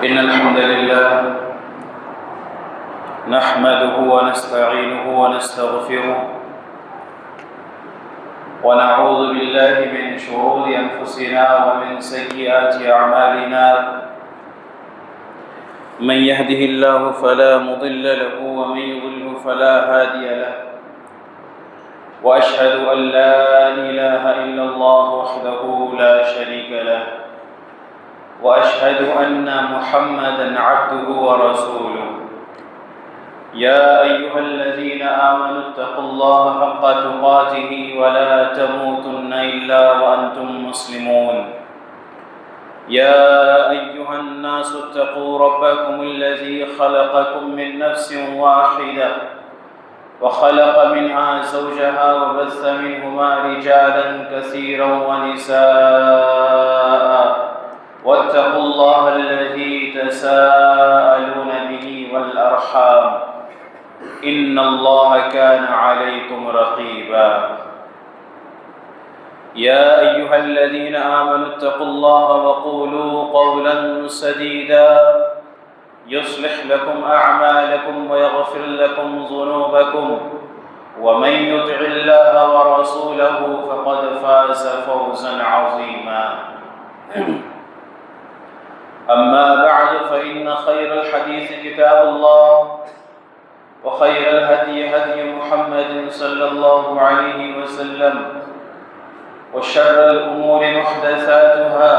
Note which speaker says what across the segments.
Speaker 1: إن الحمد لله نحمده ونستعينه ونستغفره ونعوذ بالله من شرور أنفسنا ومن سيئات أعمالنا من يهده الله فلا مضل له ومن يضلل فلا هادي له وأشهد أن لا إله إلا الله وحده لا شريك له وأشهد أن محمدًا عبده ورسوله يا أيها الذين آمنوا اتقوا الله حق تقاته ولا تموتن إلا وأنتم مسلمون يا أيها الناس اتقوا ربكم الذي خلقكم من نفس واحدة وخلق منها زوجها وبث منهما رجالا كثيرا ونساء واتقوا الله الذي تساءلون به والأرحام إن الله كان عليكم رقيبا يا أيها الذين آمنوا اتقوا الله وقولوا قولا سديدا يصلح لكم أعمالكم ويغفر لكم ذنوبكم ومن يطع الله ورسوله فقد فاز فوزا عظيما أما بعد فإن خير الحديث كتاب الله وخير الهدي هدي محمد صلى الله عليه وسلم وشر الأمور محدثاتها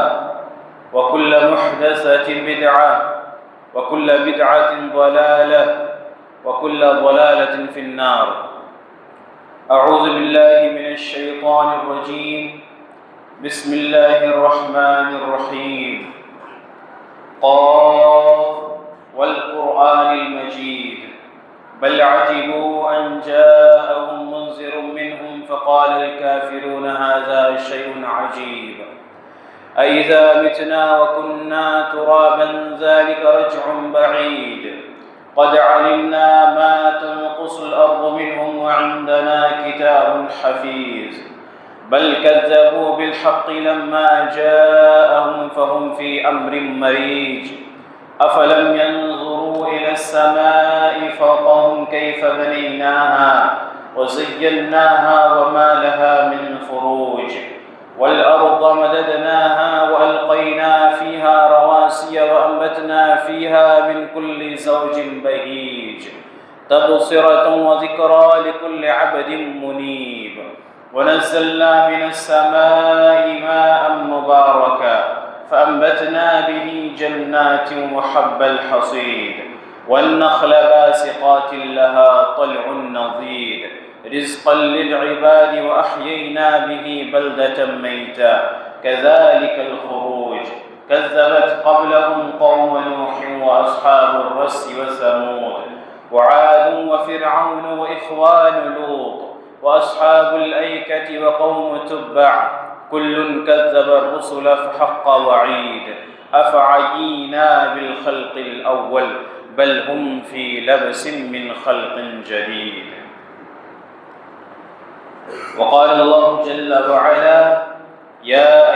Speaker 1: وكل محدثة بدعة وكل بدعة ضلالة وكل ضلالة في النار أعوذ بالله من الشيطان الرجيم بسم الله الرحمن الرحيم قاف والقرآن المجيد بل عجبوا أن جاءهم منذر منهم فقال الكافرون هذا شيء عجيب أإذا متنا وكنا ترابا ذلك رجع بعيد قد علمنا ما تنقص الأرض منهم وعندنا كتاب حفيظ بل كذبوا بالحق لما جاءهم فهم في أمر مريج أفلم ينظروا إلى السماء فوقهم كيف بنيناها وزيناها وما لها من فروج والأرض مددناها وألقينا فيها رواسي وأنبتنا فيها من كل زوج بهيج تبصرة وذكرى لكل عبد منيب ونزلنا من السماء ماء مباركا فأنبتنا به جنات وحب الحصيد والنخل باسقات لها طلع نضيد رزقا للعباد وأحيينا به بلدة ميتا كذلك الخروج كذبت قبلهم قوم نوح وأصحاب الرس وثمود وعاد وفرعون وإخوان لوط وأصحاب الأيكة وقوم تبع كل كذب الرسل فحق وعيد أفعينا بالخلق الأول بل هم في لبس من خلق جديد وقال الله جل وعلا يا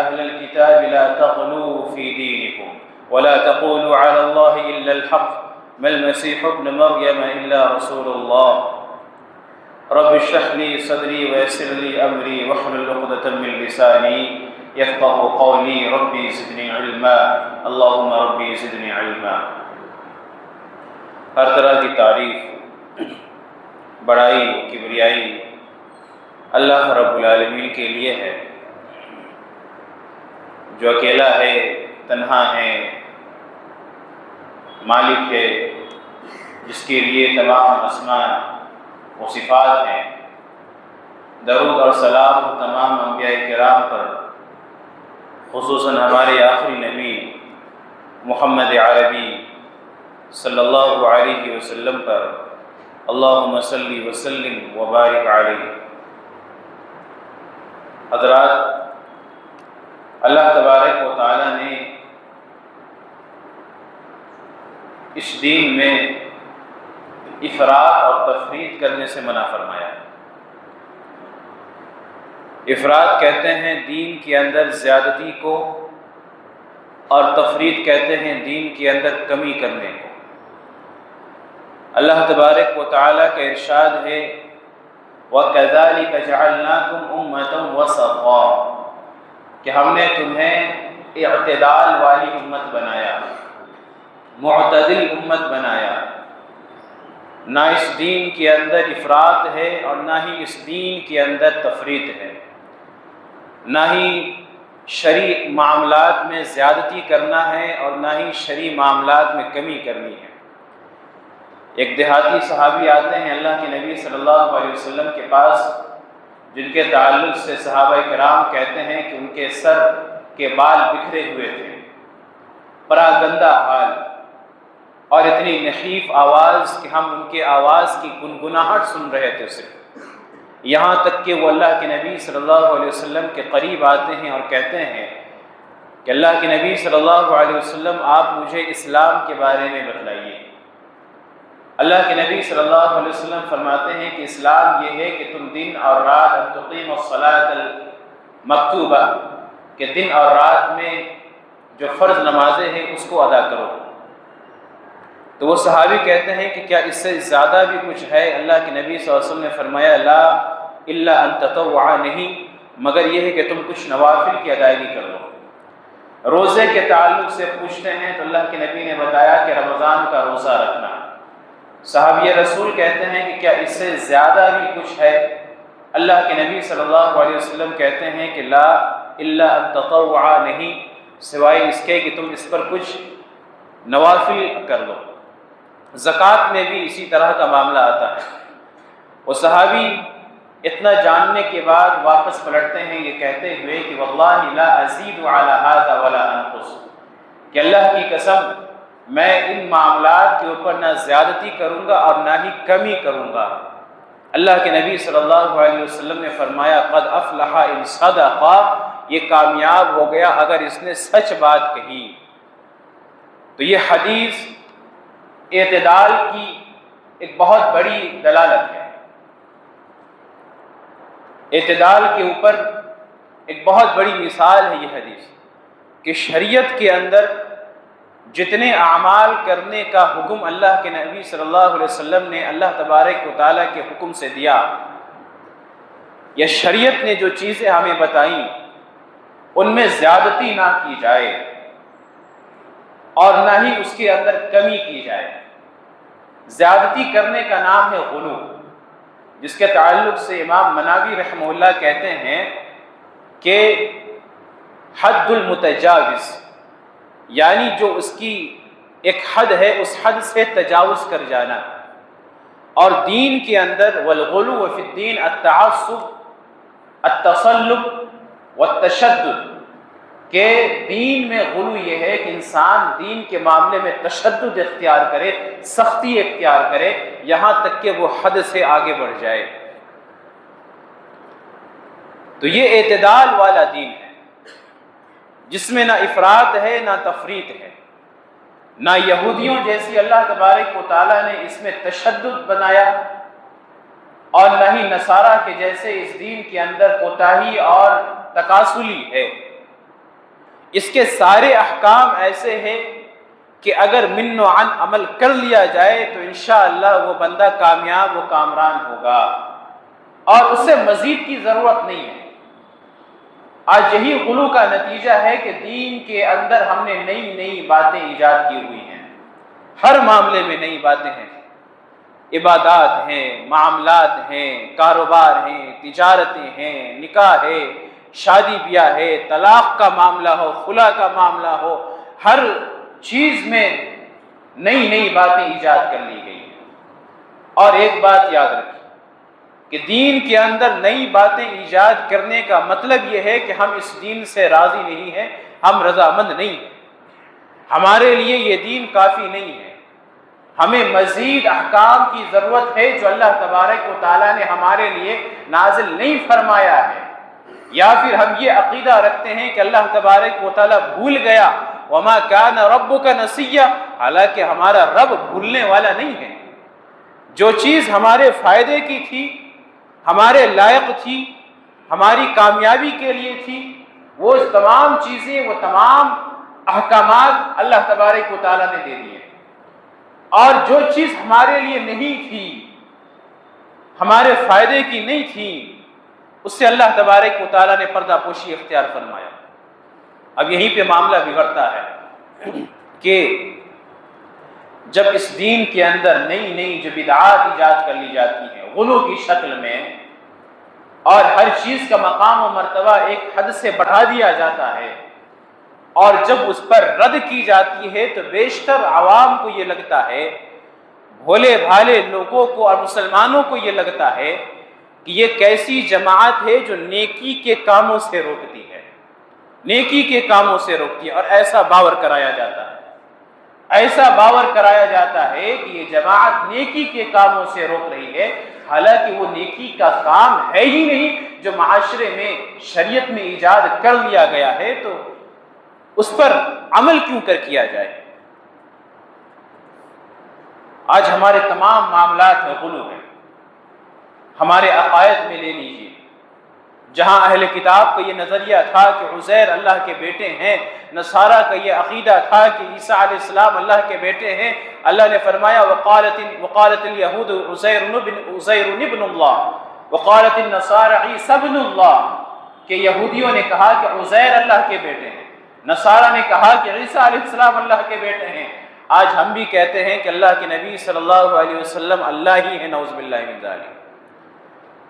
Speaker 1: أهل الكتاب لا تغلوا في دينكم ولا تقولوا على الله إلا الحق ما المسيح ابن مريم إلا رسول الله رب اشرح لي صدري ويسر لي أمري واحلل عقدة من لساني يفقهوا قولي ربي زدني علما اللهم ربي زدني علما۔ ہر طرح کی تعریف، بڑائی، کبریائی اللہ رب العالمین کے لیے ہے، جو اکیلا ہے، تنہا ہے، مالک ہے، جس کے لیے تمام اسماء و صفات ہیں۔ درود اور سلام تمام انبیاء کرام پر، خصوصاً ہمارے آخری نبی محمد عربی صلی اللہ علیہ وسلم پر، اللہم صلی وسلم وبارک علیہ۔ حضرات، اللہ تبارک و تعالی نے اس دین میں افراط اور تفریط کرنے سے منع فرمایا ہے۔ افراد کہتے ہیں دین کے اندر زیادتی کو، اور تفرید کہتے ہیں دین کے اندر کمی کرنے کو۔ اللہ تبارک و تعالیٰ کا ارشاد ہے وَكَذَلِكَ جَعَلْنَاكُمْ أُمَّةً وَسَطًا، کہ ہم نے تمہیں اعتدال والی امت بنایا، معتدل امت بنایا، نہ اس دین کے اندر افراط ہے اور نہ ہی اس دین کے اندر تفریط ہے، نہ ہی شرعی معاملات میں زیادتی کرنا ہے اور نہ ہی شرعی معاملات میں کمی کرنی ہے۔ ایک دیہاتی صحابی آتے ہیں اللہ کے نبی صلی اللہ علیہ وسلم کے پاس، جن کے تعلق سے صحابہ کرام کہتے ہیں کہ ان کے سر کے بال بکھرے ہوئے تھے، پراگندہ حال، اور اتنی نحیف آواز کہ ہم ان کے آواز کی گنگناہٹ سن رہے تھے صرف، یہاں تک کہ وہ اللہ کے نبی صلی اللہ علیہ وسلم کے قریب آتے ہیں اور کہتے ہیں کہ اللہ کے نبی صلی اللہ علیہ وسلم آپ مجھے اسلام کے بارے میں بتلائیے۔ اللہ کے نبی صلی اللہ علیہ وسلم فرماتے ہیں کہ اسلام یہ ہے کہ تم دن اور رات ان تقیموا الصلاۃ المکتوبہ، کہ دن اور رات میں جو فرض نمازیں ہیں اس کو ادا کرو۔ تو وہ صحابی کہتے ہیں کہ کیا اس سے زیادہ بھی کچھ ہے؟ اللہ کے نبی صلی اللہ علیہ وسلم نے فرمایا لا الا ان تطوعا، نہیں مگر یہ ہے کہ تم کچھ نوافل کی ادائیگی کر لو۔ روزے کے تعلق سے پوچھتے ہیں تو اللہ کے نبی نے بتایا کہ رمضان کا روزہ رکھنا۔ صحابی رسول کہتے ہیں کہ کیا اس سے زیادہ بھی کچھ ہے؟ اللہ کے نبی صلی اللہ علیہ وسلم کہتے ہیں کہ لا الا ان تطوعا، نہیں سوائے اس کے کہ تم اس پر کچھ نوافل کر لو۔ زکوٰۃ میں بھی اسی طرح کا معاملہ آتا ہے۔ وہ صحابی اتنا جاننے کے بعد واپس پلٹتے ہیں یہ کہتے ہوئے کہ واللہ لا ازید علی ھذا ولا انقص، کہ اللہ کی قسم میں ان معاملات کے اوپر نہ زیادتی کروں گا اور نہ ہی کمی کروں گا۔ اللہ کے نبی صلی اللہ علیہ وسلم نے فرمایا قد افلح ان صدق، یہ کامیاب ہو گیا اگر اس نے سچ بات کہی۔ تو یہ حدیث اعتدال کی ایک بہت بڑی دلالت ہے، اعتدال کے اوپر ایک بہت بڑی مثال ہے یہ حدیث، کہ شریعت کے اندر جتنے اعمال کرنے کا حکم اللہ کے نبی صلی اللہ علیہ وسلم نے اللہ تبارک و تعالیٰ کے حکم سے دیا، یا شریعت نے جو چیزیں ہمیں بتائیں ان میں زیادتی نہ کی جائے اور نہ ہی اس کے اندر کمی کی جائے۔ زیادتی کرنے کا نام ہے غلو، جس کے تعلق سے امام مناوی رحمہ اللہ کہتے ہیں کہ حد المتجاوز، یعنی جو اس کی ایک حد ہے اس حد سے تجاوز کر جانا۔ اور دین کے اندر والغلو فی الدین التعصب التسلب والتشدد، کہ دین میں غلو یہ ہے کہ انسان دین کے معاملے میں تشدد اختیار کرے، سختی اختیار کرے، یہاں تک کہ وہ حد سے آگے بڑھ جائے۔ تو یہ اعتدال والا دین ہے جس میں نہ افراط ہے نہ تفریط ہے، نہ یہودیوں جیسی اللہ تبارک و تعالیٰ نے اس میں تشدد بنایا، اور نہ ہی نصارہ کے جیسے اس دین کے اندر کوتاہی اور تکاسلی ہے۔ اس کے سارے احکام ایسے ہیں کہ اگر من و عن عمل کر لیا جائے تو انشاءاللہ وہ بندہ کامیاب و کامران ہوگا، اور اس سے مزید کی ضرورت نہیں ہے۔ آج یہی غلو کا نتیجہ ہے کہ دین کے اندر ہم نے نئی نئی باتیں ایجاد کی ہوئی ہیں، ہر معاملے میں نئی باتیں ہیں، عبادات ہیں، معاملات ہیں، کاروبار ہیں، تجارتیں ہیں، نکاح ہے، شادی بیاہ ہے، طلاق کا معاملہ ہو، خلا کا معاملہ ہو، ہر چیز میں نئی نئی باتیں ایجاد کر لی گئی ہیں۔ اور ایک بات یاد رکھیں کہ دین کے اندر نئی باتیں ایجاد کرنے کا مطلب یہ ہے کہ ہم اس دین سے راضی نہیں ہیں، ہم رضامند نہیں ہیں، ہمارے لیے یہ دین کافی نہیں ہے، ہمیں مزید احکام کی ضرورت ہے جو اللہ تبارک و تعالیٰ نے ہمارے لیے نازل نہیں فرمایا ہے۔ یا پھر ہم یہ عقیدہ رکھتے ہیں کہ اللہ تبارک و تعالیٰ بھول گیا، وما کان ربک نسیا، حالانکہ ہمارا رب بھولنے والا نہیں ہے۔ جو چیز ہمارے فائدے کی تھی، ہمارے لائق تھی، ہماری کامیابی کے لیے تھی، وہ تمام چیزیں، وہ تمام احکامات اللہ تبارک و تعالیٰ نے دے دیے، اور جو چیز ہمارے لیے نہیں تھی، ہمارے فائدے کی نہیں تھی، اس سے اللہ تبارک و تعالیٰ نے پردہ پوشی اختیار فرمایا۔ اب یہیں پہ معاملہ بگڑتا ہے کہ جب اس دین کے اندر نئی نئی جو بدعات ایجاد کر لی جاتی ہیں غلو کی شکل میں، اور ہر چیز کا مقام و مرتبہ ایک حد سے بڑھا دیا جاتا ہے، اور جب اس پر رد کی جاتی ہے تو بیشتر عوام کو یہ لگتا ہے، بھولے بھالے لوگوں کو اور مسلمانوں کو یہ لگتا ہے کہ یہ کیسی جماعت ہے جو نیکی کے کاموں سے روکتی ہے، نیکی کے کاموں سے روکتی ہے، اور ایسا باور کرایا جاتا ہے، ایسا باور کرایا جاتا ہے کہ یہ جماعت نیکی کے کاموں سے روک رہی ہے، حالانکہ وہ نیکی کا کام ہے ہی نہیں جو معاشرے میں شریعت میں ایجاد کر لیا گیا ہے، تو اس پر عمل کیوں کر کیا جائے۔ آج ہمارے تمام معاملات میں غلو ہے۔ ہمارے عقائد میں لے لیجیے، جہاں اہل کتاب کا یہ نظریہ تھا کہ عزیر اللہ کے بیٹے ہیں، نصارہ کا یہ عقیدہ تھا کہ عیسیٰ علیہ السلام اللہ کے بیٹے ہیں، اللہ نے فرمایا وقالت اليہود عزیر ابن اللہ وقالت النصارى عیسی ابن اللہ، کہ یہودیوں نے کہا کہ عزیر اللہ کے بیٹے ہیں، نصارہ نے کہا کہ عیسیٰ علیہ السلام اللہ کے بیٹے ہیں۔ آج ہم بھی کہتے ہیں کہ اللہ کے نبی صلی اللہ علیہ وسلم اللہ ہی ہے، نعوذ باللہ من ذالک۔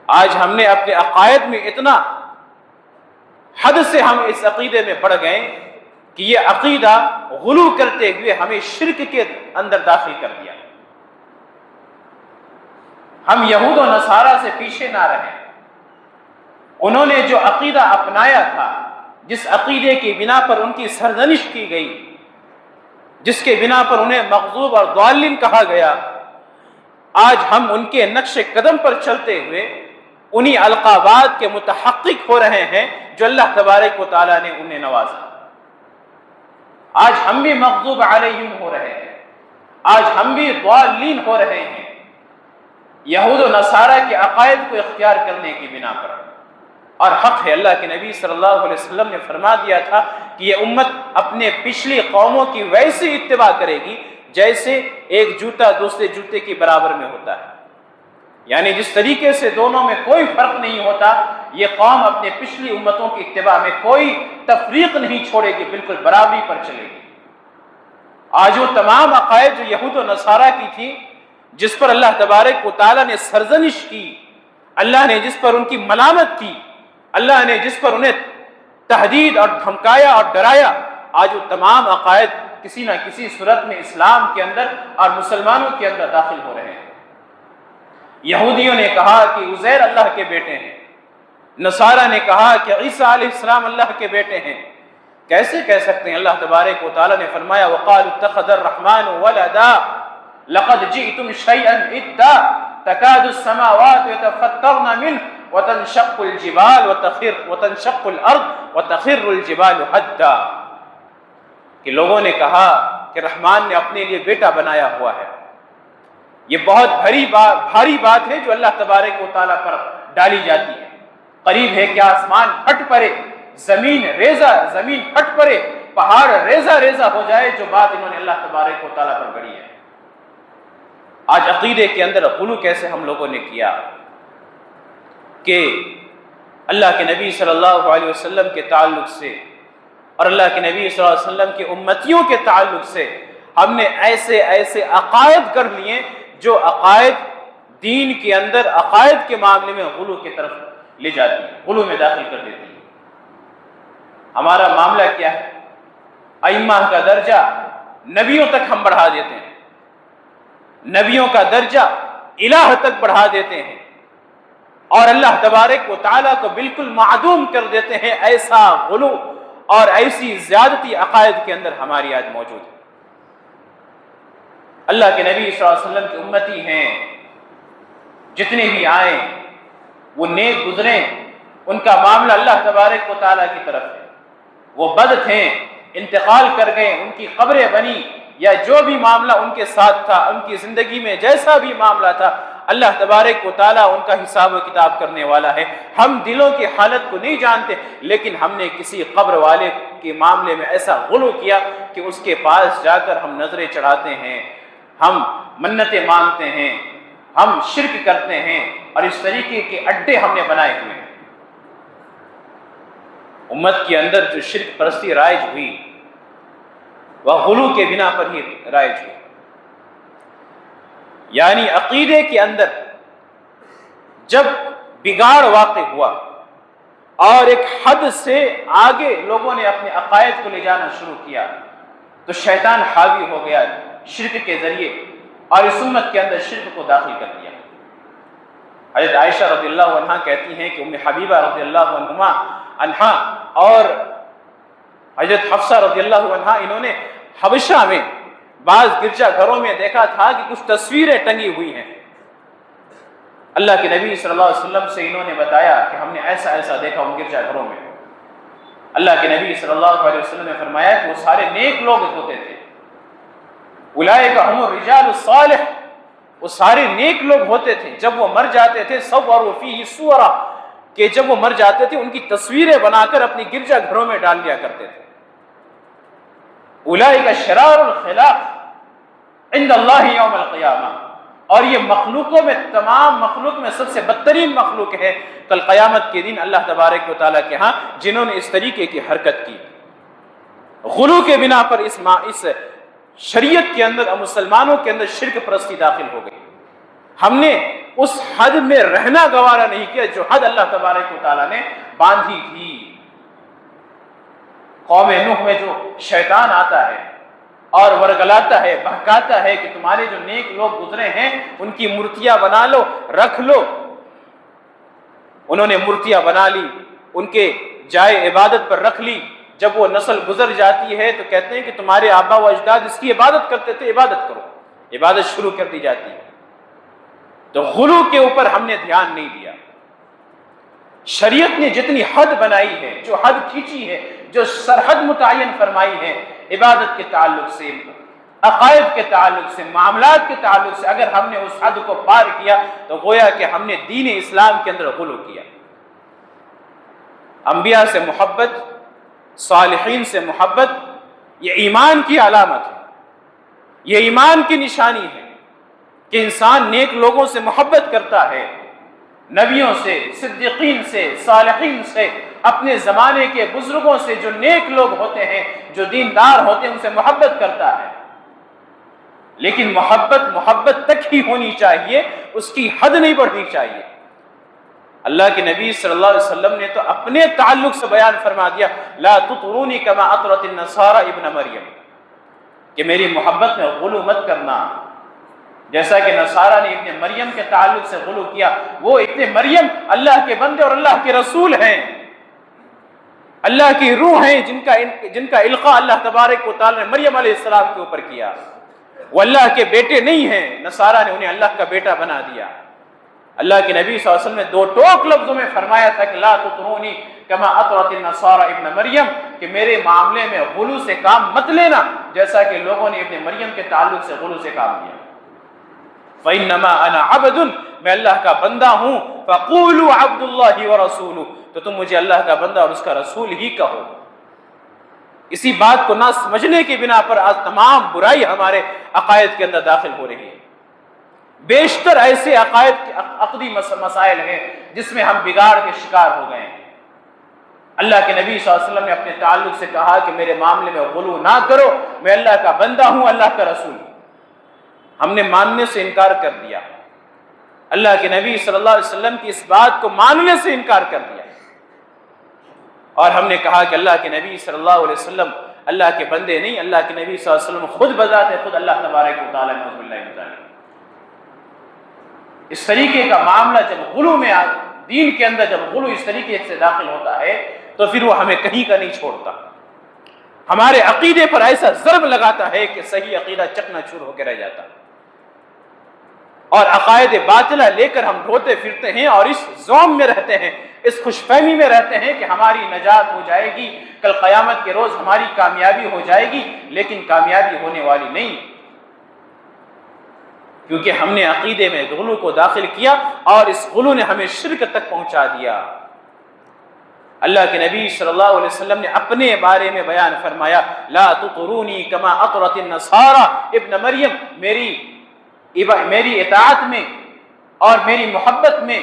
Speaker 1: آج ہم نے اپنے عقائد میں اتنا حد سے ہم اس عقیدے میں بڑھ گئے کہ یہ عقیدہ غلو کرتے ہوئے ہمیں شرک کے اندر داخل کر دیا۔ ہم یہود و نصارہ سے پیچھے نہ رہیں، انہوں نے جو عقیدہ اپنایا تھا، جس عقیدے کی بنا پر ان کی سرزنش کی گئی، جس کے بنا پر انہیں مغضوب اور ضالین کہا گیا، آج ہم ان کے نقش قدم پر چلتے ہوئے انہی القابات کے متحقق ہو رہے ہیں جو اللہ تبارک و تعالیٰ نے انہیں نوازا۔ آج ہم بھی مغضوب علیہم ہو رہے ہیں، آج ہم بھی ضالین ہو رہے ہیں یہود و نصارہ کے عقائد کو اختیار کرنے کی بنا پر۔ اور حق ہے، اللہ کے نبی صلی اللہ علیہ وسلم نے فرما دیا تھا کہ یہ امت اپنے پچھلی قوموں کی ویسی اتباع کرے گی جیسے ایک جوتا دوسرے جوتے کے برابر میں ہوتا ہے، یعنی جس طریقے سے دونوں میں کوئی فرق نہیں ہوتا، یہ قوم اپنے پچھلی امتوں کی اتباع میں کوئی تفریق نہیں چھوڑے گی، بالکل برابری پر چلے گی۔ آج وہ تمام عقائد جو یہود و نصارہ کی تھی، جس پر اللہ تبارک و تعالیٰ نے سرزنش کی، اللہ نے جس پر ان کی ملامت کی، اللہ نے جس پر انہیں تہدید اور دھمکایا اور ڈرایا، آج وہ تمام عقائد کسی نہ کسی صورت میں اسلام کے اندر اور مسلمانوں کے اندر داخل ہو رہے ہیں۔ یہودیوں نے کہا کہ عزیر اللہ کے بیٹے ہیں، نصارہ نے کہا کہ عیسیٰ علیہ السلام اللہ کے بیٹے ہیں۔ کیسے کہہ سکتے ہیں؟ اللہ تبارک و تعالیٰ نے فرمایا وَقَالُوا اتَّخَذَ الرَّحْمَنُ وَلَدًا لَقَدْ جِئْتُمْ شَيْئًا إِدًّا تَكَادُ السَّمَاوَاتُ يَتَفَطَّرْنَ مِنْهُ وَتَنشَقُّ الْجِبَالُ وَتَنشَقُّ الْأَرْضُ وَتَخِرُّ الْجِبَالُ هَدًّا، کہ لوگوں نے کہا کہ رحمان نے اپنے لیے بیٹا بنایا ہوا ہے۔ یہ بہت بھاری بات ہے جو اللہ تبارک و تعالیٰ پر ڈالی جاتی ہے۔ قریب ہے کہ آسمان پھٹ پڑے، زمین پھٹ پڑے، پہاڑ ریزہ ریزہ ہو جائے، جو بات انہوں نے اللہ تبارک و تعالیٰ پر گڑھی ہے۔ آج عقیدے کے اندر غلو کیسے ہم لوگوں نے کیا کہ اللہ کے نبی صلی اللہ علیہ وسلم کے تعلق سے اور اللہ کے نبی صلی اللہ علیہ وسلم کے امتیوں کے تعلق سے ہم نے ایسے عقائد کر لیے جو عقائد دین کے اندر عقائد کے معاملے میں غلو کی طرف لے جاتی ہیں، غلو میں داخل کر دیتی ہیں۔ ہمارا معاملہ کیا ہے؟ ائمہ کا درجہ نبیوں تک ہم بڑھا دیتے ہیں، نبیوں کا درجہ الہ تک بڑھا دیتے ہیں، اور اللہ تبارک و تعالیٰ کو بالکل معدوم کر دیتے ہیں۔ ایسا غلو اور ایسی زیادتی عقائد کے اندر ہماری آج موجود ہے۔ اللہ کے نبی صلی اللہ علیہ وسلم کی امتی ہیں، جتنے بھی آئیں وہ نیک گزریں، ان کا معاملہ اللہ تبارک و تعالیٰ کی طرف ہے۔ وہ بد تھے، انتقال کر گئے، ان کی قبریں بنی، یا جو بھی معاملہ ان کے ساتھ تھا، ان کی زندگی میں جیسا بھی معاملہ تھا، اللہ تبارک و تعالیٰ ان کا حساب و کتاب کرنے والا ہے۔ ہم دلوں کی حالت کو نہیں جانتے، لیکن ہم نے کسی قبر والے کے معاملے میں ایسا غلو کیا کہ اس کے پاس جا کر ہم نظریں چڑھاتے ہیں، ہم منتیں مانگتے ہیں، ہم شرک کرتے ہیں، اور اس طریقے کے اڈے ہم نے بنائے ہوئے ہیں۔ امت کے اندر جو شرک پرستی رائج ہوئی وہ غلو کے بنا پر ہی رائج ہوئی، یعنی عقیدے کے اندر جب بگاڑ واقع ہوا اور ایک حد سے آگے لوگوں نے اپنے عقائد کو لے جانا شروع کیا تو شیطان حاوی ہو گیا شرک کے ذریعے اور اس امت کے اندر شرک کو داخل کر دیا۔ حضرت عائشہ رضی اللہ عنہا کہتی ہیں کہ ام حبیبہ رضی اللہ عنہا اور حضرت حفصہ رضی اللہ عنہا انہوں نے حبشہ میں بعض گرجا گھروں میں دیکھا تھا کہ کچھ تصویریں ٹنگی ہوئی ہیں۔ اللہ کے نبی صلی اللہ علیہ وسلم سے انہوں نے بتایا کہ ہم نے ایسا ایسا دیکھا ان گرجا گھروں میں۔ اللہ کے نبی صلی اللہ علیہ وسلم نے فرمایا کہ وہ سارے نیک لوگ ہوتے تھے، اولئک هم الرجال الصالح، وہ سارے نیک لوگ ہوتے تھے۔ جب وہ مر جاتے تھے صوروا فیہ صورا، کہ جب وہ مر جاتے تھے ان کی تصویریں بنا کر اپنی گرجا گھروں میں ڈال دیا کرتے تھے۔ اولئک شرار الخلاق عند اللہ یوم القیامہ، اور یہ مخلوقوں میں تمام مخلوق میں سب سے بدترین مخلوق ہے کل قیامت کے دن اللہ تبارک و تعالیٰ کے ہاں، جنہوں نے اس طریقے کی حرکت کی۔ غلو کے بنا پر اس شریعت کے اندر اور مسلمانوں کے اندر شرک پرستی داخل ہو گئی۔ ہم نے اس حد میں رہنا گوارا نہیں کیا جو حد اللہ تبارک و تعالیٰ نے باندھی تھی۔ قوم نوح میں جو شیطان آتا ہے اور ورگلاتا ہے، بہکاتا ہے کہ تمہارے جو نیک لوگ گزرے ہیں ان کی مورتیاں بنا لو، رکھ لو، انہوں نے مورتیاں بنا لی، ان کے جائے عبادت پر رکھ لی۔ جب وہ نسل گزر جاتی ہے تو کہتے ہیں کہ تمہارے آبا و اجداد اس کی عبادت کرتے تھے، عبادت کرو، عبادت شروع کر دی جاتی ہے۔ تو غلو کے اوپر ہم نے دھیان نہیں دیا۔ شریعت نے جتنی حد بنائی ہے، جو حد کھینچی ہے، جو سرحد متعین فرمائی ہے عبادت کے تعلق سے، عقائد کے تعلق سے، معاملات کے تعلق سے، اگر ہم نے اس حد کو پار کیا تو گویا کہ ہم نے دین اسلام کے اندر غلو کیا۔ انبیاء سے محبت، صالحین سے محبت، یہ ایمان کی علامت ہے، یہ ایمان کی نشانی ہے کہ انسان نیک لوگوں سے محبت کرتا ہے، نبیوں سے، صدیقین سے، صالحین سے، اپنے زمانے کے بزرگوں سے، جو نیک لوگ ہوتے ہیں، جو دیندار ہوتے ہیں، ان سے محبت کرتا ہے۔ لیکن محبت تک ہی ہونی چاہیے، اس کی حد نہیں بڑھنی چاہیے۔ اللہ کے نبی صلی اللہ علیہ وسلم نے تو اپنے تعلق سے بیان فرما دیا، لا تطرونی کما اطرت النصارى ابن مریم، کہ میری محبت میں غلو مت کرنا، جیسا کہ نصارہ نے ابن مریم کے تعلق سے غلو کیا۔ وہ ابن مریم اللہ کے بندے اور اللہ کے رسول ہیں، اللہ کی روح ہیں، جن کا القاء اللہ تبارک و تعالی نے مریم علیہ السلام کے اوپر کیا۔ وہ اللہ کے بیٹے نہیں ہیں، نصارہ نے انہیں اللہ کا بیٹا بنا دیا۔ اللہ کے نبی صلی اللہ علیہ وسلم نے دو ٹوک لفظوں میں فرمایا تھا کہ لا تطرونی کما اطرت النصارى ابن مریم، کہ میرے معاملے میں غلو سے کام مت لینا جیسا کہ لوگوں نے ابن مریم کے تعلق سے غلو سے کام لیا۔ فَإِنَّمَا أَنَا عَبْدٌ، میں اللہ کا بندہ ہوں، فَقُولُوا عَبْدُ اللَّهِ وَرَسُولُهُ، تو تم مجھے اللہ کا بندہ اور اس کا رسول ہی کہو۔ اسی بات کو نہ سمجھنے کی بنا پر آج تمام برائی ہمارے عقائد کے اندر داخل ہو رہی ہے۔ بیشتر ایسے عقائد کے عقدی مسائل ہیں جس میں ہم بگاڑ کے شکار ہو گئے ہیں۔ اللہ کے نبی صلی اللہ علیہ وسلم نے اپنے تعلق سے کہا کہ میرے معاملے میں غلو نہ کرو، میں اللہ کا بندہ ہوں، اللہ کا رسول ہوں۔ ہم نے ماننے سے انکار کر دیا، اللہ کے نبی صلی اللہ علیہ وسلم کی اس بات کو ماننے سے انکار کر دیا، اور ہم نے کہا کہ اللہ کے نبی صلی اللہ علیہ وسلم اللہ کے بندے نہیں، اللہ کے نبی صلی اللہ علیہ وسلم خود بذات خود اللہ تبارک و تعالیٰ نعوذ باللہ من ذالک۔ اس طریقے کا معاملہ جب غلو میں دین کے اندر جب غلو اس طریقے سے داخل ہوتا ہے تو پھر وہ ہمیں کہیں کا نہیں چھوڑتا، ہمارے عقیدے پر ایسا ضرب لگاتا ہے کہ صحیح عقیدہ چکنا چور ہو کے رہ جاتا، اور عقائد باطلہ لے کر ہم ڈھوتے پھرتے ہیں اور اس زوم میں رہتے ہیں، اس خوش فہمی میں رہتے ہیں کہ ہماری نجات ہو جائے گی، کل قیامت کے روز ہماری کامیابی ہو جائے گی، لیکن کامیابی ہونے والی نہیں۔ کیونکہ ہم نے عقیدے میں غلو کو داخل کیا اور اس غلو نے ہمیں شرک تک پہنچا دیا۔ اللہ کے نبی صلی اللہ علیہ وسلم نے اپنے بارے میں بیان فرمایا، لا تطرونی کما اطرت النصارى ابن مریم، میری اطاعت میں اور میری محبت میں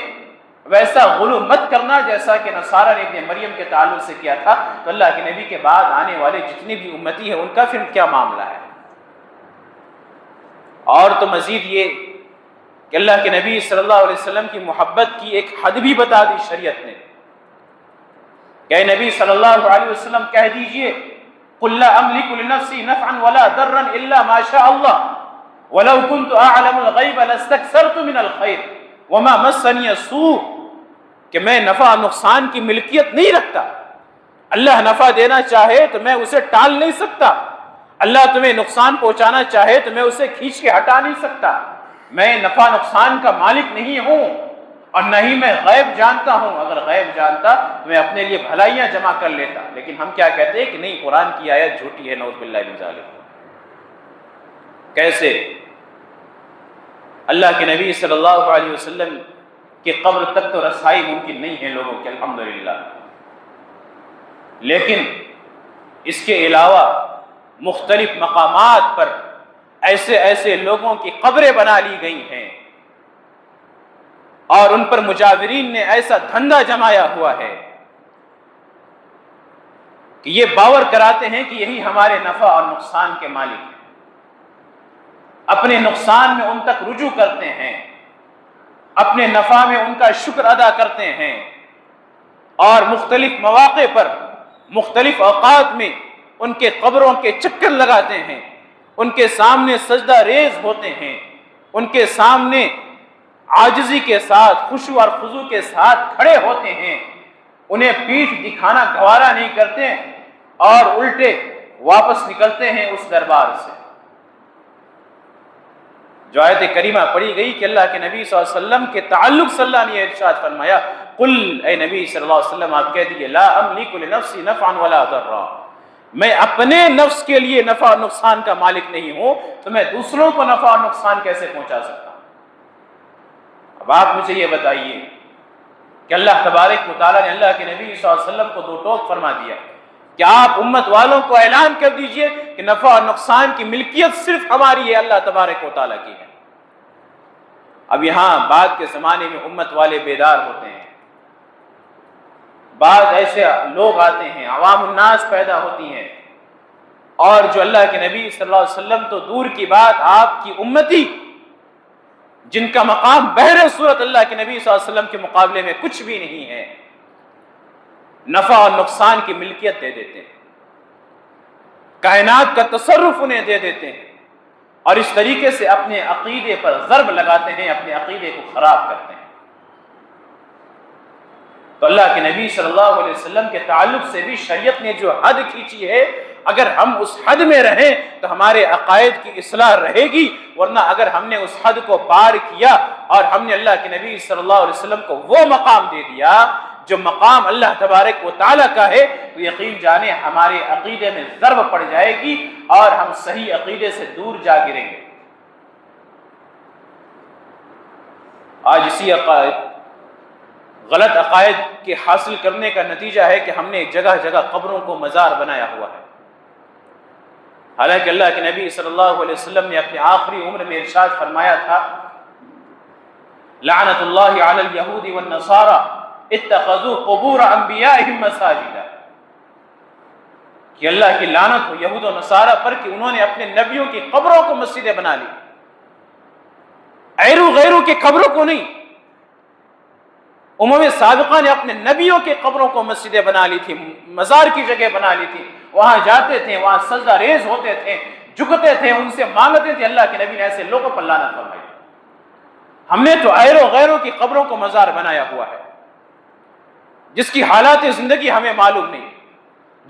Speaker 1: ویسا غلو مت کرنا جیسا کہ نصارہ نے ابن مریم کے تعلق سے کیا تھا۔ تو اللہ کے نبی کے بعد آنے والے جتنے بھی امتی ہیں ان کا پھر کیا معاملہ ہے؟ اور تو مزید یہ کہ اللہ کے نبی صلی اللہ علیہ وسلم کی محبت کی ایک حد بھی بتا دی شریعت نے کہ اے نبی صلی اللہ علیہ وسلم کہہ دیجئے، قل لا املک لنفسی نفعا ولا ضرا الا ما شاء اللہ ولو كنت اعلم الغیب لاستکثرت من الخیر وما مسنی السوء، کہ میں نفع نقصان کی ملکیت نہیں رکھتا۔ اللہ نفع دینا چاہے تو میں اسے ٹال نہیں سکتا، اللہ تمہیں نقصان پہنچانا چاہے تو میں اسے کھینچ کے ہٹا نہیں سکتا، میں نفع نقصان کا مالک نہیں ہوں اور نہ ہی میں غیب جانتا ہوں، اگر غیب جانتا تو میں اپنے لیے بھلائیاں جمع کر لیتا۔ لیکن ہم کیا کہتے ہیں کہ نہیں، قرآن کی آیت جھوٹی ہے، نعوذ باللہ من ذالک۔ کیسے؟ اللہ کے نبی صلی اللہ علیہ وسلم کی قبر تک تو رسائی ممکن نہیں ہے لوگوں کی، الحمدللہ، لیکن اس کے علاوہ مختلف مقامات پر ایسے لوگوں کی قبریں بنا لی گئی ہیں اور ان پر مجاورین نے ایسا دھندا جمایا ہوا ہے کہ یہ باور کراتے ہیں کہ یہی ہمارے نفع اور نقصان کے مالک ہیں، اپنے نقصان میں ان تک رجوع کرتے ہیں، اپنے نفع میں ان کا شکر ادا کرتے ہیں، اور مختلف مواقع پر مختلف اوقات میں ان کے قبروں کے چکر لگاتے ہیں، ان کے سامنے سجدہ ریز ہوتے ہیں، ان کے سامنے عاجزی کے ساتھ خشوع اور خضوع کے ساتھ کھڑے ہوتے ہیں، انہیں پیٹھ دکھانا گوارا نہیں کرتے اور الٹے واپس نکلتے ہیں اس دربار سے۔ جو آیت کریمہ پڑھی گئی کہ اللہ کے نبی صلی اللہ علیہ وسلم کے تعلق سے اللہ نے ارشاد فرمایا، قل، اے نبی صلی اللہ علیہ وسلم آپ کہہ دیجئے، لا املک لنفسی نفعا ولا ضرا، میں اپنے نفس کے لیے نفع اور نقصان کا مالک نہیں ہوں، تو میں دوسروں کو نفع اور نقصان کیسے پہنچا سکتا ہوں؟ اب آپ مجھے یہ بتائیے کہ اللہ تبارک و تعالیٰ نے اللہ کے نبی صلی اللہ علیہ وسلم کو دو ٹوک فرما دیا کہ آپ امت والوں کو اعلان کر دیجئے کہ نفع اور نقصان کی ملکیت صرف ہماری ہے، اللہ تبارک و تعالیٰ کی ہے۔ اب یہاں بعد کے زمانے میں امت والے بیدار ہوتے ہیں، بعض ایسے لوگ آتے ہیں، عوام الناس پیدا ہوتی ہیں، اور جو اللہ کے نبی صلی اللہ علیہ وسلم تو دور کی بات، آپ کی امتی جن کا مقام بحر صورت اللہ کے نبی صلی اللہ علیہ وسلم کے مقابلے میں کچھ بھی نہیں ہے، نفع اور نقصان کی ملکیت دے دیتے ہیں، کائنات کا تصرف انہیں دے دیتے ہیں، اور اس طریقے سے اپنے عقیدے پر ضرب لگاتے ہیں، اپنے عقیدے کو خراب کرتے ہیں۔ تو اللہ کے نبی صلی اللہ علیہ وسلم کے تعلق سے بھی شریعت نے جو حد کھینچی ہے، اگر ہم اس حد میں رہیں تو ہمارے عقائد کی اصلاح رہے گی، ورنہ اگر ہم نے اس حد کو پار کیا اور ہم نے اللہ کے نبی صلی اللہ علیہ وسلم کو وہ مقام دے دیا جو مقام اللہ تبارک و تعالیٰ کا ہے، تو یقین جانے ہمارے عقیدے میں ضرب پڑ جائے گی اور ہم صحیح عقیدے سے دور جا گریں گے۔ آج اسی غلط عقائد کے حاصل کرنے کا نتیجہ ہے کہ ہم نے جگہ جگہ قبروں کو مزار بنایا ہوا ہے، حالانکہ اللہ کے نبی صلی اللہ علیہ وسلم نے اپنے آخری عمر میں ارشاد فرمایا تھا، لعنت اللہ علی الیہود والنصارى اتخذوا قبور انبیائہم مساجدا، کہ اللہ کی لعنت ہو یہود و نصارہ پر کہ انہوں نے اپنے نبیوں کی قبروں کو مسجدیں بنا لی، غیروں کی قبروں کو نہیں۔ امم سابقہ نے اپنے نبیوں کے قبروں کو مسجدیں بنا لی تھی، مزار کی جگہ بنا لی تھی، وہاں جاتے تھے، وہاں سجدہ ریز ہوتے تھے، جھکتے تھے، ان سے مانگتے تھے۔ اللہ کے نبی نے ایسے لوگوں پر لعنت فرمائی۔ ہم نے تو غیروں کی قبروں کو مزار بنایا ہوا ہے، جس کی حالات زندگی ہمیں معلوم نہیں،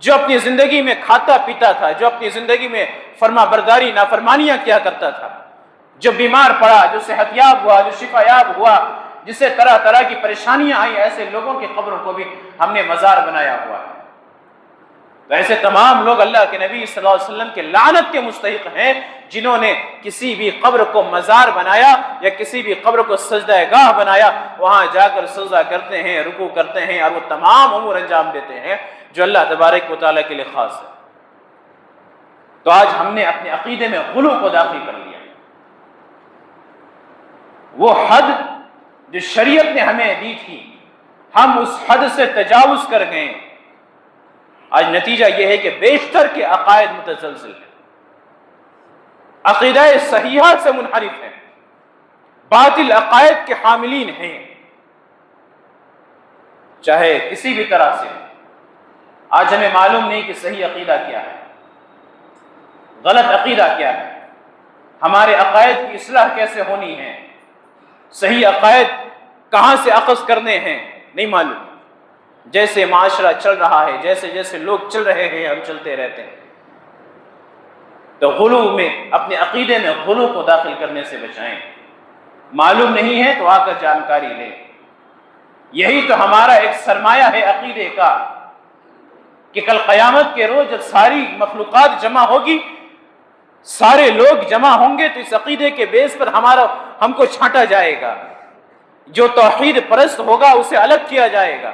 Speaker 1: جو اپنی زندگی میں کھاتا پیتا تھا، جو اپنی زندگی میں فرما برداری نافرمانیاں کیا کرتا تھا، جو بیمار پڑا، جو صحت یاب ہوا، جو شفا یاب ہوا، جسے طرح طرح کی پریشانیاں آئیں، ایسے لوگوں کی قبروں کو بھی ہم نے مزار بنایا ہوا ہے۔ تو ویسے تمام لوگ اللہ کے نبی صلی اللہ علیہ وسلم کے لعنت کے مستحق ہیں جنہوں نے کسی بھی قبر کو مزار بنایا یا کسی بھی قبر کو سجدہ گاہ بنایا، وہاں جا کر سجدہ کرتے ہیں، رکوع کرتے ہیں اور وہ تمام امور انجام دیتے ہیں جو اللہ تبارک و تعالیٰ کے لیے خاص ہے۔ تو آج ہم نے اپنے عقیدے میں غلو کو داخل کر لیا، وہ حد جو شریعت نے ہمیں دی تھی ہم اس حد سے تجاوز کر گئے۔ آج نتیجہ یہ ہے کہ بیشتر کے عقائد متزلزل ہیں، عقیدہ صحیحہ سے منحرف ہیں، باطل عقائد کے حاملین ہیں، چاہے کسی بھی طرح سے۔ آج ہمیں معلوم نہیں کہ صحیح عقیدہ کیا ہے، غلط عقیدہ کیا ہے، ہمارے عقائد کی اصلاح کیسے ہونی ہے، صحیح عقائد کہاں سے اخذ کرنے ہیں نہیں معلوم۔ جیسے معاشرہ چل رہا ہے، جیسے جیسے لوگ چل رہے ہیں ہم چلتے رہتے ہیں۔ تو غلو میں، اپنے عقیدے میں غلو کو داخل کرنے سے بچائیں۔ معلوم نہیں ہے تو آ کر جانکاری لیں۔ یہی تو ہمارا ایک سرمایہ ہے عقیدے کا، کہ کل قیامت کے روز جب ساری مخلوقات جمع ہوگی، سارے لوگ جمع ہوں گے، تو اس عقیدے کے بیس پر ہم کو چھانٹا جائے گا۔ جو توحید پرست ہوگا اسے الگ کیا جائے گا،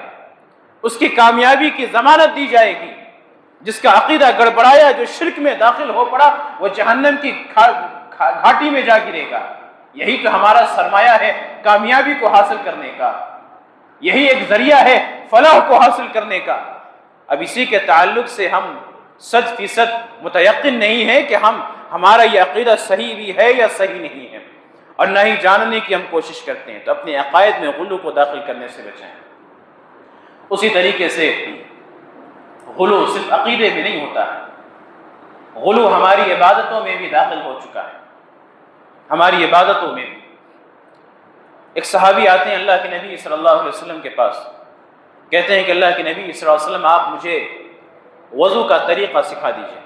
Speaker 1: اس کی کامیابی کی ضمانت دی جائے گی۔ جس کا عقیدہ گڑبڑایا، جو شرک میں داخل ہو پڑا، وہ جہنم کی گھاٹی میں جا گرے گا۔ یہی تو ہمارا سرمایہ ہے کامیابی کو حاصل کرنے کا، یہی ایک ذریعہ ہے فلاح کو حاصل کرنے کا۔ اب اسی کے تعلق سے ہم 100% متیقن نہیں ہے کہ ہمارا یہ عقیدہ صحیح بھی ہے یا صحیح نہیں ہے، اور نہ ہی جاننے کی ہم کوشش کرتے ہیں۔ تو اپنے عقائد میں غلو کو داخل کرنے سے بچیں۔ اسی طریقے سے غلو صرف عقیدے میں نہیں ہوتا ہے، غلو ہماری عبادتوں میں بھی داخل ہو چکا ہے، ہماری عبادتوں میں بھی۔ ایک صحابی آتے ہیں اللہ کے نبی صلی اللہ علیہ وسلم کے پاس، کہتے ہیں کہ اللہ کے نبی صلی اللہ علیہ وسلم آپ مجھے وضو کا طریقہ سکھا دیجئے۔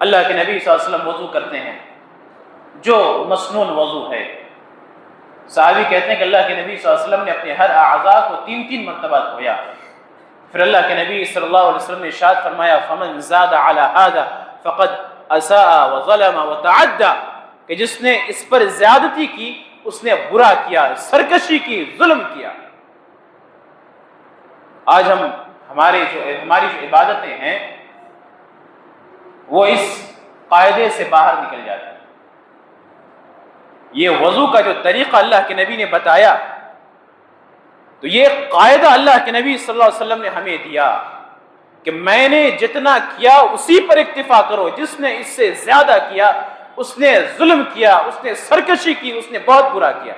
Speaker 1: اللہ کے نبی صلی اللہ علیہ وسلم وضو کرتے ہیں جو مسنون وضو ہے۔ صحابی کہتے ہیں کہ اللہ کے نبی صلی اللہ علیہ وسلم نے اپنے ہر اعضاء کو 3 مرتبہ دھویا۔ پھر اللہ کے نبی صلی اللہ علیہ وسلم نے ارشاد فرمایا فمن زاد علی ھذا فقد اساء وظلم وتعدى، کہ جس نے اس پر زیادتی کی اس نے برا کیا، سرکشی کی، ظلم کیا۔ آج ہماری جو عبادتیں ہیں وہ اس قاعدے سے باہر نکل جاتی ہیں۔ یہ وضو کا جو طریقہ اللہ کے نبی نے بتایا، تو یہ قاعدہ اللہ کے نبی صلی اللہ علیہ وسلم نے ہمیں دیا کہ میں نے جتنا کیا اسی پر اکتفا کرو، جس نے اس سے زیادہ کیا اس نے ظلم کیا، اس نے سرکشی کی، اس نے بہت برا کیا۔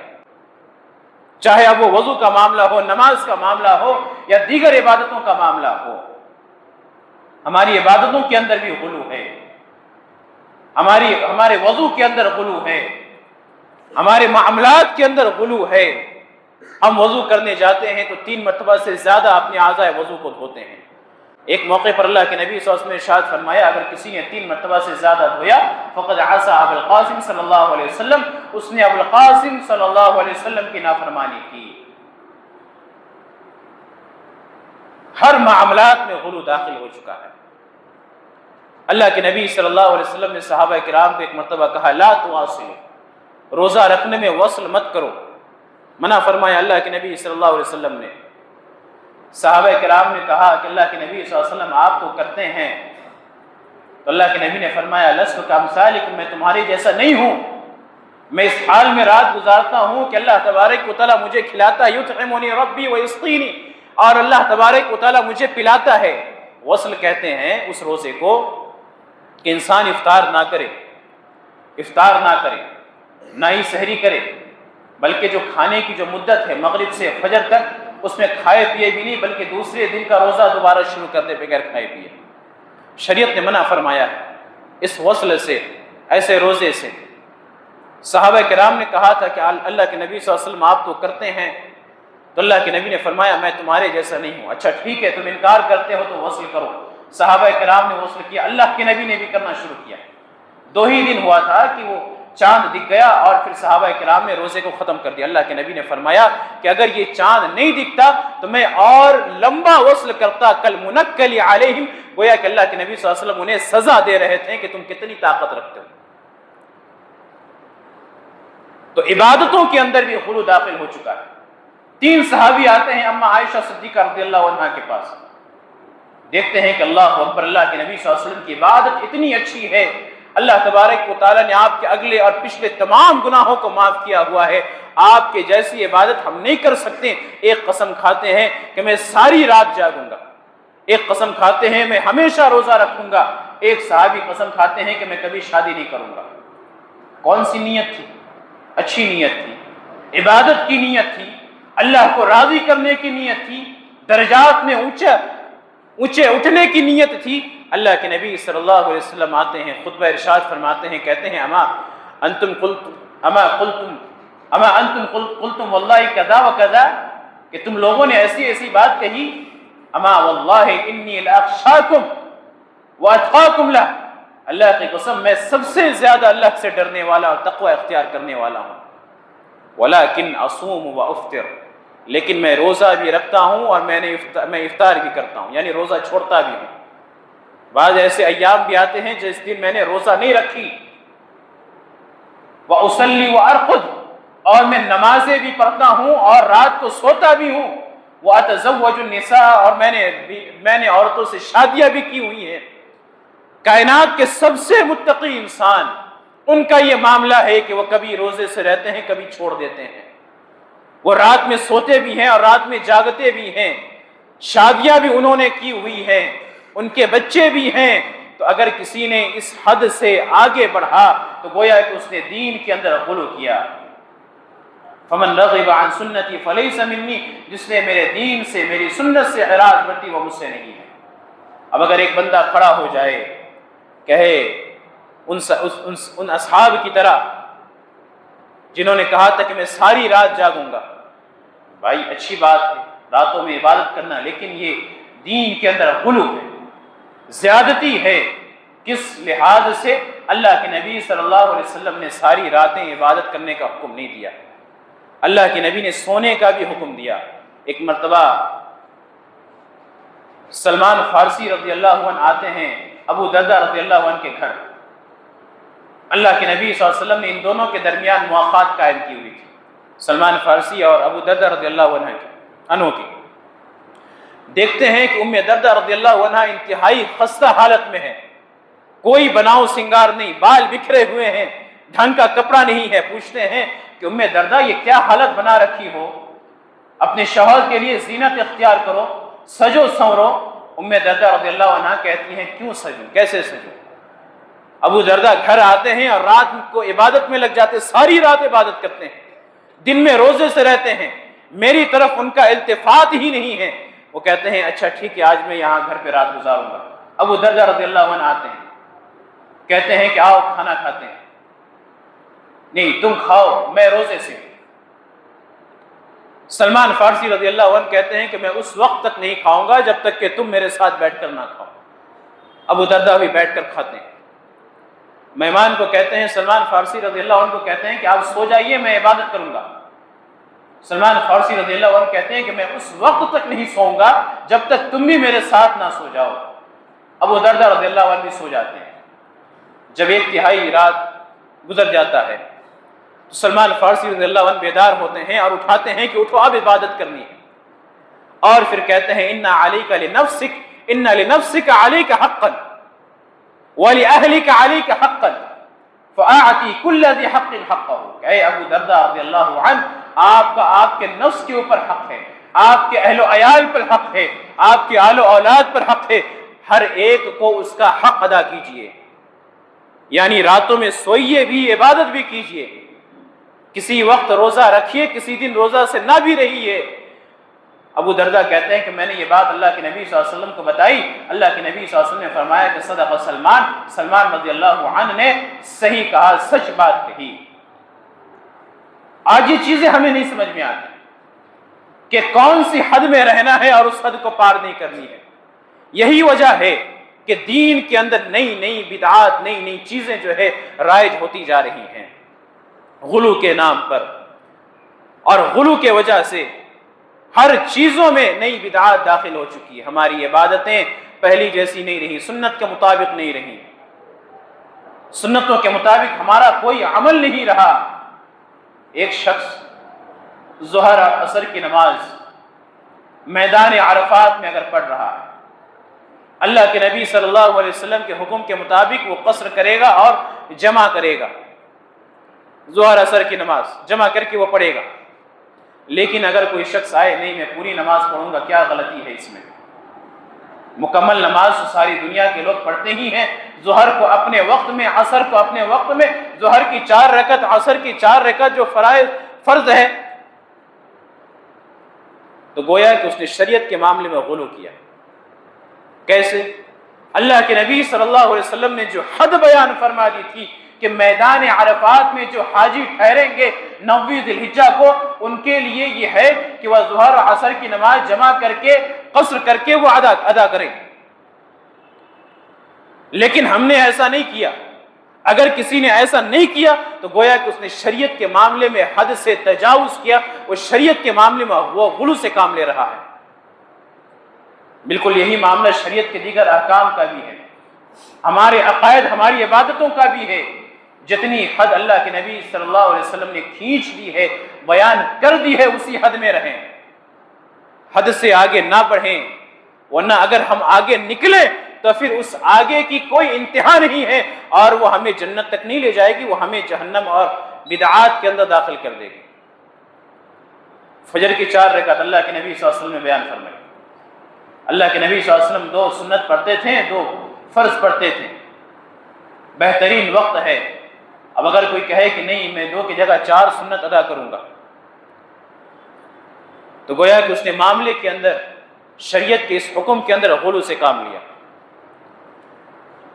Speaker 1: چاہے اب وہ وضو کا معاملہ ہو، نماز کا معاملہ ہو یا دیگر عبادتوں کا معاملہ ہو، ہماری عبادتوں کے اندر بھی غلو ہے، ہمارے وضو کے اندر غلو ہے، ہمارے معاملات کے اندر غلو ہے۔ ہم وضو کرنے جاتے ہیں تو 3 مرتبہ سے زیادہ اپنے اعضاء وضو کو دھوتے ہیں۔ ایک موقع پر اللہ کے نبی صلی اللہ علیہ وسلم نے ارشاد فرمایا اگر کسی نے 3 مرتبہ سے زیادہ دھویا فقد عصى ابو القاسم صلی اللہ علیہ وسلم، اس نے ابو القاسم صلی اللہ علیہ وسلم کی نافرمانی کی۔ ہر معاملات میں غلو داخل ہو چکا ہے۔ اللہ کے نبی صلی اللہ علیہ وسلم نے صحابہ کرام کو ایک مرتبہ کہا لا تواصلوا، روزہ رکھنے میں وصل مت کرو، منع فرمایا اللہ کے نبی صلی اللہ علیہ وسلم نے۔ صحابہ کرام نے کہا کہ اللہ کے نبی صلی اللہ علیہ وسلم آپ تو کرتے ہیں، تو اللہ کے نبی نے فرمایا لست کامثالکم، میں تمہارے جیسا نہیں ہوں، میں اس حال میں رات گزارتا ہوں کہ اللہ تبارک و تعالیٰ مجھے کھلاتا، یطعمنی ربی ویسقینی، اور اللہ تبارک و تعالیٰ مجھے پلاتا ہے۔ وصل کہتے ہیں اس روزے کو کہ انسان افطار نہ کرے نہ ہی سحری کرے، بلکہ جو کھانے کی جو مدت ہے مغرب سے فجر تک اس میں کھائے پیے بھی نہیں، بلکہ دوسرے دن کا روزہ دوبارہ شروع کر دے بغیر کھائے پیے۔ شریعت نے منع فرمایا ہے اس وصل سے، ایسے روزے سے۔ صحابہ کرام نے کہا تھا کہ اللہ کے نبی صلی اللہ علیہ وسلم آپ تو کرتے ہیں، تو اللہ کے نبی نے فرمایا میں تمہارے جیسا نہیں ہوں۔ اچھا ٹھیک ہے، تم انکار کرتے ہو تو وصل کرو۔ صحابہ کرام نے وصل کیا، اللہ کے نبی نے بھی کرنا شروع کیا۔ 2 ہی دن ہوا تھا کہ وہ چاند دکھ گیا اور پھر صحابہ کرام نے روزے کو ختم کر دیا۔ اللہ کے نبی نے فرمایا کہ اگر یہ چاند نہیں دکھتا تو میں اور لمبا وصل کرتا کل منکل علیہم، گویا کہ اللہ کے نبی صلی اللہ علیہ وسلم انہیں سزا دے رہے تھے کہ تم کتنی طاقت رکھتے ہو۔ تو عبادتوں کے اندر بھی غلو داخل ہو چکا ہے۔ 3 صحابی آتے ہیں اما عائشہ صدیقہ رضی اللہ عنہا کے پاس، دیکھتے ہیں کہ اللہ اکبر، اللہ کے نبی صلی اللہ علیہ وسلم کی عبادت اتنی اچھی ہے، اللہ تبارک و تعالیٰ نے آپ کے اگلے اور پچھلے تمام گناہوں کو معاف کیا ہوا ہے، آپ کے جیسی عبادت ہم نہیں کر سکتے۔ ایک قسم کھاتے ہیں کہ میں ساری رات جاگوں گا، ایک قسم کھاتے ہیں میں ہمیشہ روزہ رکھوں گا، ایک صحابی قسم کھاتے ہیں کہ میں کبھی شادی نہیں کروں گا۔ کون سی نیت تھی؟ اچھی نیت تھی، عبادت کی نیت تھی، اللہ کو راضی کرنے کی نیت تھی، درجات میں اونچے اٹھنے کی نیت تھی۔ اللہ کے نبی صلی اللہ علیہ وسلم آتے ہیں، خطبہ ارشاد فرماتے ہیں، کہتے ہیں اما انتم قلتم واللہ کذا وکذا، کہ تم لوگوں نے ایسی ایسی بات کہی، اما واللہ انی لاخشاکم واتقاکم لہ، اللہ کی قسم میں سب سے زیادہ اللہ سے ڈرنے والا اور تقوی اختیار کرنے والا ہوں، ولیکن اصوم وافطر، لیکن میں روزہ بھی رکھتا ہوں اور میں افطار بھی کرتا ہوں، یعنی روزہ چھوڑتا بھی ہوں۔ بعض ایسے ایام بھی آتے ہیں جس دن میں نے روزہ نہیں رکھی، وَأُصَلِّ وَأَرْقُدْ، اور میں نمازیں بھی پڑھتا ہوں اور رات کو سوتا بھی ہوں، وَأَتَزَوَّجُ النِّسَاءَ، اور میں نے عورتوں سے شادیاں بھی کی ہوئی ہیں۔ کائنات کے سب سے متقی انسان، ان کا یہ معاملہ ہے کہ وہ کبھی روزے سے رہتے ہیں، کبھی چھوڑ دیتے ہیں، وہ رات میں سوتے بھی ہیں اور رات میں جاگتے بھی ہیں، شادیاں بھی انہوں نے کی ہوئی ہیں، ان کے بچے بھی ہیں۔ تو اگر کسی نے اس حد سے آگے بڑھا تو گویا کہ اس نے دین کے اندر غلو کیا۔ فمن رغب عن سنتی فلیس منی، جس نے میرے دین سے، میری سنت سے اعراض برتی وہ مجھ سے نہیں ہے۔ اب اگر ایک بندہ کھڑا ہو جائے، کہے ان اصحاب کی طرح جنہوں نے کہا تھا کہ میں ساری رات جاگوں گا، بھائی اچھی بات ہے راتوں میں عبادت کرنا، لیکن یہ دین کے اندر غلو ہے، زیادتی ہے۔ کس لحاظ سے؟ اللہ کے نبی صلی اللہ علیہ وسلم نے ساری راتیں عبادت کرنے کا حکم نہیں دیا، اللہ کے نبی نے سونے کا بھی حکم دیا۔ ایک مرتبہ سلمان فارسی رضی اللہ عنہ آتے ہیں ابو دردہ رضی اللہ عنہ کے گھر، اللہ کے نبی صلی اللہ علیہ وسلم نے ان دونوں کے درمیان مواقعات قائم کی ہوئی تھی، سلمان فارسی اور ابو دردہ رضی اللہ عنہ کی۔ دیکھتے ہیں کہ ام دردہ رضی اللہ عنہ انتہائی خستہ حالت میں ہے، کوئی بناؤ سنگار نہیں، بال بکھرے ہوئے ہیں، ڈھنگ کا کپڑا نہیں ہے۔ پوچھتے ہیں کہ ام دردہ یہ کیا حالت بنا رکھی ہو، اپنے شوہر کے لیے زینت اختیار کرو، سجو سنورو۔ ام دردہ رضی اللہ عنہ کہتی ہیں کیوں سجوں، کیسے سجوں؟ ابو دردہ گھر آتے ہیں اور رات کو عبادت میں لگ جاتے، ساری رات عبادت کرتے ہیں، دن میں روزے سے رہتے ہیں، میری طرف ان کا التفات ہی نہیں ہے۔ وہ کہتے ہیں اچھا ٹھیک ہے آج میں یہاں گھر پہ رات گزاروں گا۔ ابو دردہ رضی اللہ عنہ آتے ہیں، کہتے ہیں کہ آؤ کھانا کھاتے ہیں۔ نہیں تم کھاؤ، میں روزے سے۔ سلمان فارسی رضی اللہ عنہ کہتے ہیں کہ میں اس وقت تک نہیں کھاؤں گا جب تک کہ تم میرے ساتھ بیٹھ کر نہ کھاؤ۔ ابو دردہ بھی بیٹھ کر کھاتے ہیں۔ مہمان کو کہتے ہیں، سلمان فارسی رضی اللہ عنہ کو کہتے ہیں کہ آپ سو جائیے میں عبادت کروں گا۔ سلمان فارسی رضی اللہ عنہ کہتے ہیں کہ میں اس وقت تک نہیں سوؤں گا جب تک تم بھی میرے ساتھ نہ سو جاؤ۔ ابو دردہ رضی اللہ عنہ بھی سو جاتے ہیں۔ جب 1/3 رات گزر جاتا ہے تو سلمان فارسی رضی اللہ عنہ بیدار ہوتے ہیں اور اٹھاتے ہیں کہ اٹھو اب عبادت کرنی ہے، اور پھر کہتے ہیں ان علیک لنفسک، ان لنفسک علیک حقا ولأہلک علیک حقا فاعطی کل ذی حق حقہ۔ کہ اے ابو دردہ رضی اللہ عنہ، آپ کے نفس کے اوپر حق ہے، آپ کے اہل و عیال پر حق ہے، آپ کے آل و اولاد پر حق ہے، ہر ایک کو اس کا حق ادا کیجئے۔ یعنی راتوں میں سوئیے بھی، عبادت بھی کیجئے، کسی وقت روزہ رکھیے، کسی دن روزہ سے نہ بھی رہیے۔ ابو دردہ کہتے ہیں کہ میں نے یہ بات اللہ کے نبی صلی اللہ علیہ وسلم کو بتائی، اللہ کے نبی صلی اللہ علیہ وسلم نے فرمایا کہ صدق سلمان رضی اللہ عنہ نے صحیح کہا، سچ بات کہی۔ آج یہ چیزیں ہمیں نہیں سمجھ میں آتی کہ کون سی حد میں رہنا ہے اور اس حد کو پار نہیں کرنی ہے۔ یہی وجہ ہے کہ دین کے اندر نئی نئی بدعات، نئی نئی چیزیں جو ہے رائج ہوتی جا رہی ہیں۔ غلو کے نام پر، اور غلو کے وجہ سے ہر چیزوں میں نئی بدعات داخل ہو چکی ہے۔ ہماری عبادتیں پہلی جیسی نہیں رہی، سنت کے مطابق نہیں رہی، سنتوں کے مطابق ہمارا کوئی عمل نہیں رہا۔ ایک شخص ظہر عصر کی نماز میدان عرفات میں اگر پڑھ رہا ہے، اللہ کے نبی صلی اللہ علیہ وسلم کے حکم کے مطابق وہ قصر کرے گا اور جمع کرے گا، ظہر عصر کی نماز جمع کر کے وہ پڑھے گا۔ لیکن اگر کوئی شخص آئے، نہیں میں پوری نماز پڑھوں گا، کیا غلطی ہے اس میں؟ مکمل نماز تو ساری دنیا کے لوگ پڑھتے ہی ہیں، ظہر کو اپنے وقت میں، عصر کو اپنے وقت میں، ظہر کی 4 رکعت، عصر کی 4 رکعت جو فرض ہے، تو گویا کہ اس نے شریعت کے معاملے میں غلو کیا۔ کیسے؟ اللہ کے نبی صلی اللہ علیہ وسلم نے جو حد بیان فرما دی تھی کہ میدان عرفات میں جو حاجی ٹھہریں گے 9 ذی الحجہ کو، ان کے لیے یہ ہے کہ وہ ظہر اور عصر کی نماز جمع کر کے، قصر کر کے وہ ادا کریں۔ لیکن ہم نے ایسا نہیں کیا۔ اگر کسی نے ایسا نہیں کیا تو گویا کہ اس نے شریعت کے معاملے میں حد سے تجاوز کیا، وہ شریعت کے معاملے میں وہ غلو سے کام لے رہا ہے۔ بالکل یہی معاملہ شریعت کے دیگر احکام کا بھی ہے، ہمارے عقائد، ہماری عبادتوں کا بھی ہے۔ جتنی حد اللہ کے نبی صلی اللہ علیہ وسلم نے کھینچ دی ہے، بیان کر دی ہے، اسی حد میں رہیں، حد سے آگے نہ بڑھیں، ورنہ اگر ہم آگے نکلے تو پھر اس آگے کی کوئی انتہا نہیں ہے، اور وہ ہمیں جنت تک نہیں لے جائے گی، وہ ہمیں جہنم اور بدعات کے اندر داخل کر دے گی۔ فجر کی 4 رکعت اللہ کے نبی صلی اللہ علیہ وسلم نے بیان فرمائی۔ اللہ کے نبی صلی اللہ علیہ وسلم 2 سنت پڑھتے تھے، 2 فرض پڑھتے تھے، بہترین وقت ہے۔ اب اگر کوئی کہے کہ نہیں میں 2 کی جگہ 4 سنت ادا کروں گا، تو گویا کہ اس نے معاملے کے اندر، شریعت کے اس حکم کے اندر غلو سے کام لیا۔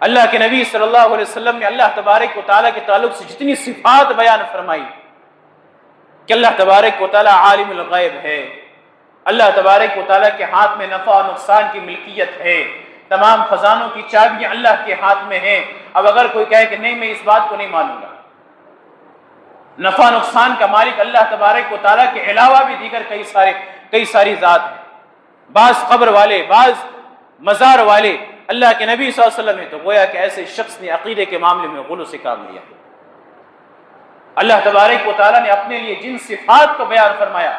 Speaker 1: اللہ کے نبی صلی اللہ علیہ وسلم نے اللہ تبارک و تعالیٰ کے تعلق سے جتنی صفات بیان فرمائی کہ اللہ تبارک و تعالیٰ عالم الغیب ہے، اللہ تبارک و تعالیٰ کے ہاتھ میں نفع و نقصان کی ملکیت ہے، تمام خزانوں کی چابیاں اللہ کے ہاتھ میں ہیں۔ اب اگر کوئی کہے کہ نہیں میں اس بات کو نہیں مانوں گا، نفع نقصان کا مالک اللہ تبارک و تعالیٰ کے علاوہ بھی دیگر کئی ساری ذات ہیں، بعض قبر والے، بعض مزار والے، اللہ کے نبی صلی اللہ علیہ وسلم نے تو گویا کہ ایسے شخص نے عقیدے کے معاملے میں غلو سے کام لیا۔ اللہ تبارک و تعالیٰ نے اپنے لیے جن صفات کو بیان فرمایا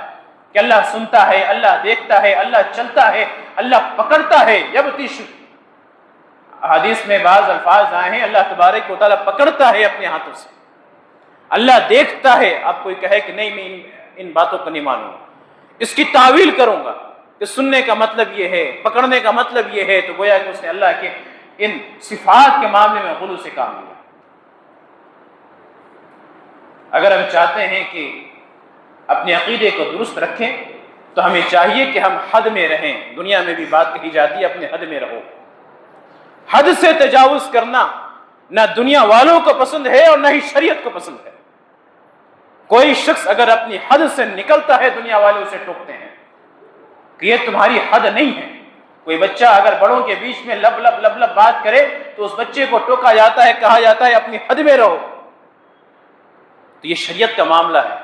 Speaker 1: کہ اللہ سنتا ہے، اللہ دیکھتا ہے، اللہ چلتا ہے، اللہ پکڑتا ہے، یبطش، حدیث میں بعض الفاظ آئے ہیں اللہ تبارک و تعالیٰ پکڑتا ہے اپنے ہاتھوں سے، اللہ دیکھتا ہے۔ اب کوئی کہے کہ نہیں میں ان باتوں کو نہیں مانوں گا، اس کی تعویل کروں گا کہ سننے کا مطلب یہ ہے، پکڑنے کا مطلب یہ ہے، تو گویا کہ اس نے اللہ کے ان صفات کے معاملے میں غلو سے کام لیا۔ اگر ہم چاہتے ہیں کہ اپنے عقیدے کو درست رکھیں تو ہمیں چاہیے کہ ہم حد میں رہیں۔ دنیا میں بھی بات کہی جاتی ہے اپنے حد میں رہو۔ حد سے تجاوز کرنا نہ دنیا والوں کو پسند ہے اور نہ ہی شریعت کو پسند ہے۔ کوئی شخص اگر اپنی حد سے نکلتا ہے، دنیا والے اسے ٹوکتے ہیں کہ یہ تمہاری حد نہیں ہے۔ کوئی بچہ اگر بڑوں کے بیچ میں لب لب بات کرے تو اس بچے کو ٹوکا جاتا ہے، کہا جاتا ہے اپنی حد میں رہو۔ تو یہ شریعت کا معاملہ ہے،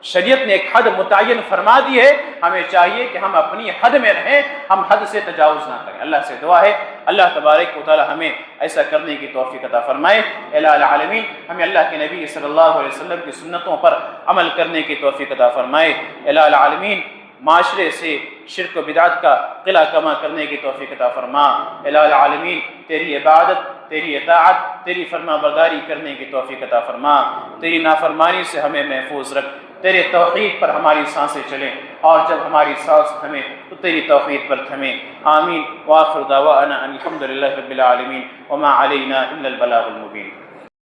Speaker 1: شریعت نے ایک حد متعین فرما دی ہے، ہمیں چاہیے کہ ہم اپنی حد میں رہیں، ہم حد سے تجاوز نہ کریں۔ اللہ سے دعا ہے اللہ تبارک و تعالی ہمیں ایسا کرنے کی توفیق عطا فرمائے۔ الہ العالمین ہمیں اللہ کے نبی صلی اللہ علیہ وسلم کی سنتوں پر عمل کرنے کی توفیق عطا فرمائے۔ الہ العالمین معاشرے سے شرک و بدعت کا قلع کما کرنے کی توفیق عطا فرما۔ الہ العالمین تیری عبادت، تیری اطاعت، تیری فرما برداری کرنے کی توفیق عطا فرما۔ تیری نافرمانی سے ہمیں محفوظ رکھ، تیرے توحید پر ہماری سانسیں چلیں، اور جب ہماری سانس تھمے تو تیری توحید پر تھمیں۔ آمین۔ وآخر دعوانا ان الحمد للہ رب العالمین وما علینا الا البلاغ المبین۔